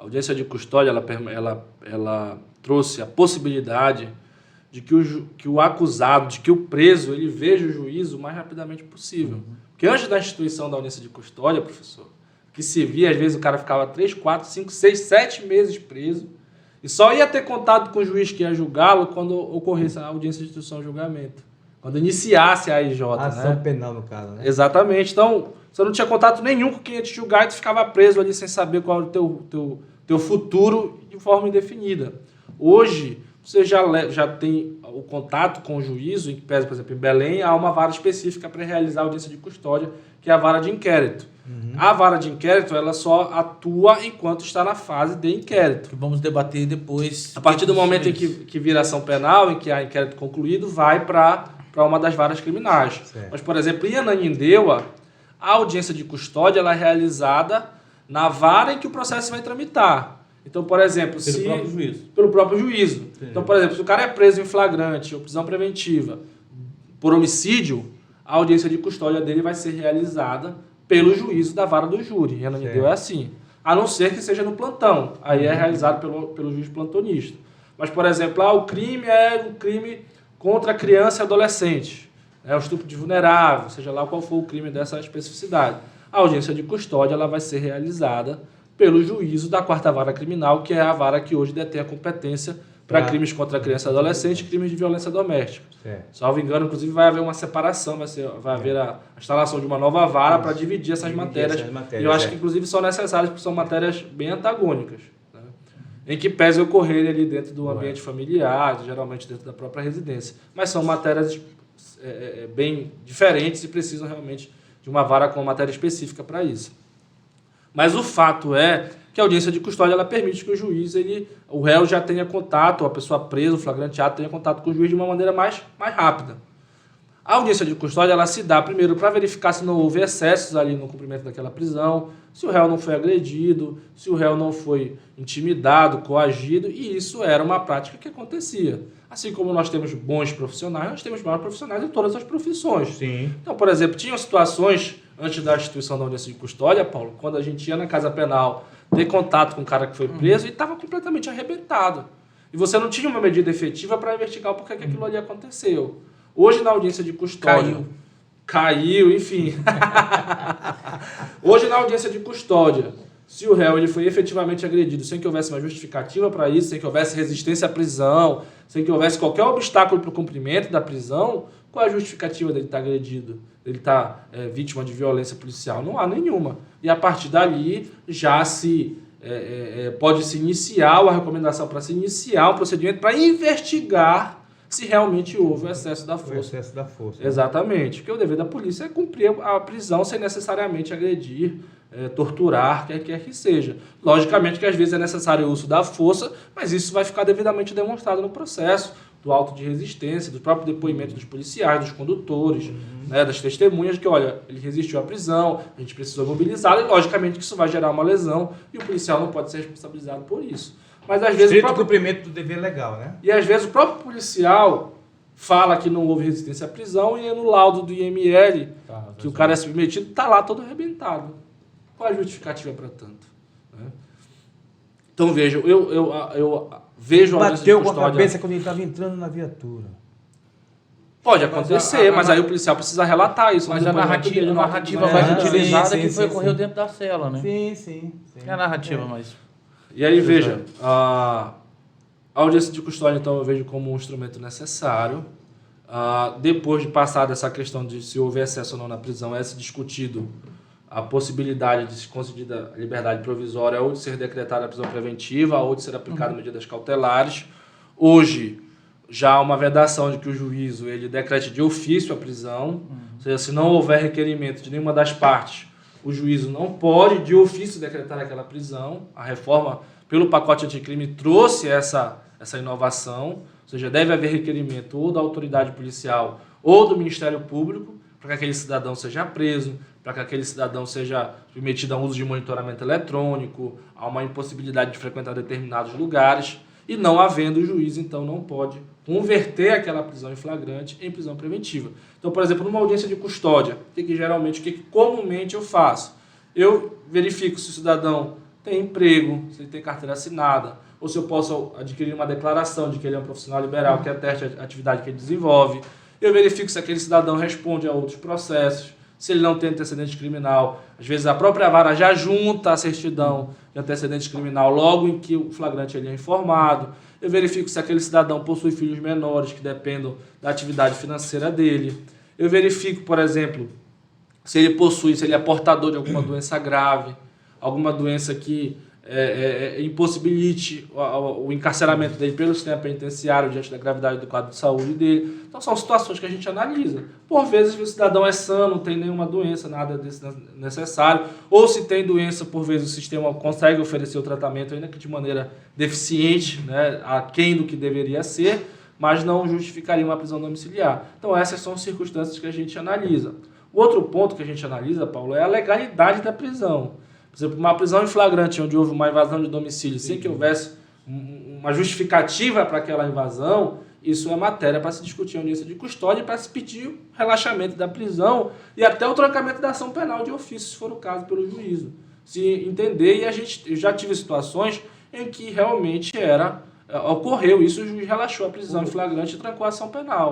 A audiência de custódia, ela trouxe a possibilidade de que o acusado, de que o preso, ele veja o juízo o mais rapidamente possível. Porque antes da instituição da audiência de custódia, professor, que se via, às vezes o cara ficava 3, 4, 5, 6, 7 meses preso e só ia ter contato com o juiz que ia julgá-lo quando ocorresse a audiência de instrução e julgamento. Quando iniciasse a AIJ, a ação penal, no caso, né? Exatamente. Então, você não tinha contato nenhum com quem ia te julgar e tu ficava preso ali sem saber qual era o teu futuro de forma indefinida. Hoje, você já tem o contato com o juízo, em que pese, por exemplo, em Belém, há uma vara específica para realizar a audiência de custódia, que é a vara de inquérito. A vara de inquérito, ela só atua enquanto está na fase de inquérito. Que vamos debater depois. A partir do momento em que vira ação penal, em que há inquérito concluído, vai para uma das varas criminais. Certo. Mas, por exemplo, em Ananindeua, a audiência de custódia ela é realizada na vara em que o processo vai tramitar. Então, por exemplo, pelo próprio juízo. Sim. Então, por exemplo, se o cara é preso em flagrante ou prisão preventiva por homicídio, a audiência de custódia dele vai ser realizada pelo juízo da vara do júri. Em Ananindeua é assim. A não ser que seja no plantão. Aí é realizado pelo juiz plantonista. Mas, por exemplo, o crime é um crime contra criança e adolescente. O estupro de vulnerável, seja lá qual for o crime dessa especificidade. A audiência de custódia ela vai ser realizada pelo juízo da 4ª Vara Criminal, que é a vara que hoje detém a competência para crimes contra criança e adolescente e crimes de violência doméstica. Salvo engano, inclusive, vai haver uma separação, vai haver a instalação de uma nova vara para dividir essas matérias. E eu acho que, inclusive, são necessárias porque são matérias bem antagônicas, né? Em que pese ocorrer ali dentro do ambiente familiar, geralmente dentro da própria residência. Mas são matérias bem diferentes e precisam realmente de uma vara com matéria específica para isso. Mas o fato é que a audiência de custódia ela permite que o juiz, o réu já tenha contato, a pessoa presa, o flagrante-ato, tenha contato com o juiz de uma maneira mais rápida. A audiência de custódia ela se dá primeiro para verificar se não houve excessos ali no cumprimento daquela prisão, se o réu não foi agredido, se o réu não foi intimidado, coagido, e isso era uma prática que acontecia. Assim como nós temos bons profissionais, nós temos maus profissionais em todas as profissões. Sim. Então, por exemplo, tinham situações antes da instituição da audiência de custódia, Paulo, quando a gente ia na casa penal ter contato com o cara que foi preso e estava completamente arrebentado. E você não tinha uma medida efetiva para investigar o porquê que aquilo ali aconteceu. Hoje, na audiência de custódia... Caiu, enfim. Hoje, na audiência de custódia, se o réu ele foi efetivamente agredido sem que houvesse uma justificativa para isso, sem que houvesse resistência à prisão, sem que houvesse qualquer obstáculo para o cumprimento da prisão, qual é a justificativa dele estar agredido? Ele estar vítima de violência policial? Não há nenhuma. E a partir dali já pode-se iniciar, a recomendação para se iniciar um procedimento para investigar se realmente houve o excesso da força. O excesso da força. Exatamente. Porque o dever da polícia é cumprir a prisão sem necessariamente agredir, torturar, quer que seja. Logicamente que às vezes é necessário o uso da força, mas isso vai ficar devidamente demonstrado no processo do auto de resistência, do próprio depoimento dos policiais, dos condutores, das testemunhas, que olha, ele resistiu à prisão, a gente precisou mobilizá-lo, e logicamente que isso vai gerar uma lesão, e o policial não pode ser responsabilizado por isso. Mas às vezes o cumprimento do dever legal, né? E às vezes o próprio policial fala que não houve resistência à prisão e no laudo do IML, que o cara é submetido, está lá todo arrebentado. Qual a justificativa para tanto? Né? Então veja, eu vejo a audiência de custódia... Bateu com a cabeça quando ele estava entrando na viatura. Pode acontecer, mas aí o policial precisa relatar isso. Mas a narrativa mais utilizada que foi ocorreu dentro da cela, né? Sim. É a narrativa mais... E aí, veja, a audiência de custódia, então, eu vejo como um instrumento necessário. Depois de passar dessa questão de se houve excesso ou não na prisão, é se discutido a possibilidade de se concedida a liberdade provisória ou de ser decretada a prisão preventiva ou de ser aplicada medidas cautelares. Hoje, já há uma vedação de que o juízo ele decrete de ofício a prisão, ou seja, se não houver requerimento de nenhuma das partes, o juízo não pode, de ofício, decretar aquela prisão. A reforma, pelo pacote anticrime, trouxe essa inovação. Ou seja, deve haver requerimento ou da autoridade policial ou do Ministério Público para que aquele cidadão seja preso, para que aquele cidadão seja submetido a um uso de monitoramento eletrônico, a uma impossibilidade de frequentar determinados lugares. E não havendo, o juiz, então, não pode converter aquela prisão em flagrante em prisão preventiva. Então, por exemplo, numa audiência de custódia, o que comumente eu faço? Eu verifico se o cidadão tem emprego, se ele tem carteira assinada, ou se eu posso adquirir uma declaração de que ele é um profissional liberal que ateste a atividade que ele desenvolve. Eu verifico se aquele cidadão responde a outros processos, se ele não tem antecedente criminal. Às vezes a própria vara já junta a certidão de antecedente criminal logo em que o flagrante ele é informado. Eu verifico se aquele cidadão possui filhos menores que dependam da atividade financeira dele. Eu verifico, por exemplo, se ele é portador de alguma doença grave, alguma doença que impossibilite o encarceramento dele pelo sistema penitenciário diante da gravidade do quadro de saúde dele. Então são situações que a gente analisa. Por vezes o cidadão é sano, não tem nenhuma doença, nada desse necessário, ou se tem doença, por vezes o sistema consegue oferecer o tratamento ainda que de maneira deficiente, né, aquém do que deveria ser, mas não justificaria uma prisão domiciliar. Então essas são as circunstâncias que a gente analisa. O outro ponto que a gente analisa, Paulo, é a legalidade da prisão. Por exemplo, uma prisão em flagrante, onde houve uma invasão de domicílio, sem que houvesse uma justificativa para aquela invasão, isso é matéria para se discutir em audiência de custódia e para se pedir o relaxamento da prisão e até o trancamento da ação penal de ofício, se for o caso, pelo juízo. Se entender, eu já tive situações em que realmente ocorreu isso, o juiz relaxou a prisão em flagrante e trancou a ação penal.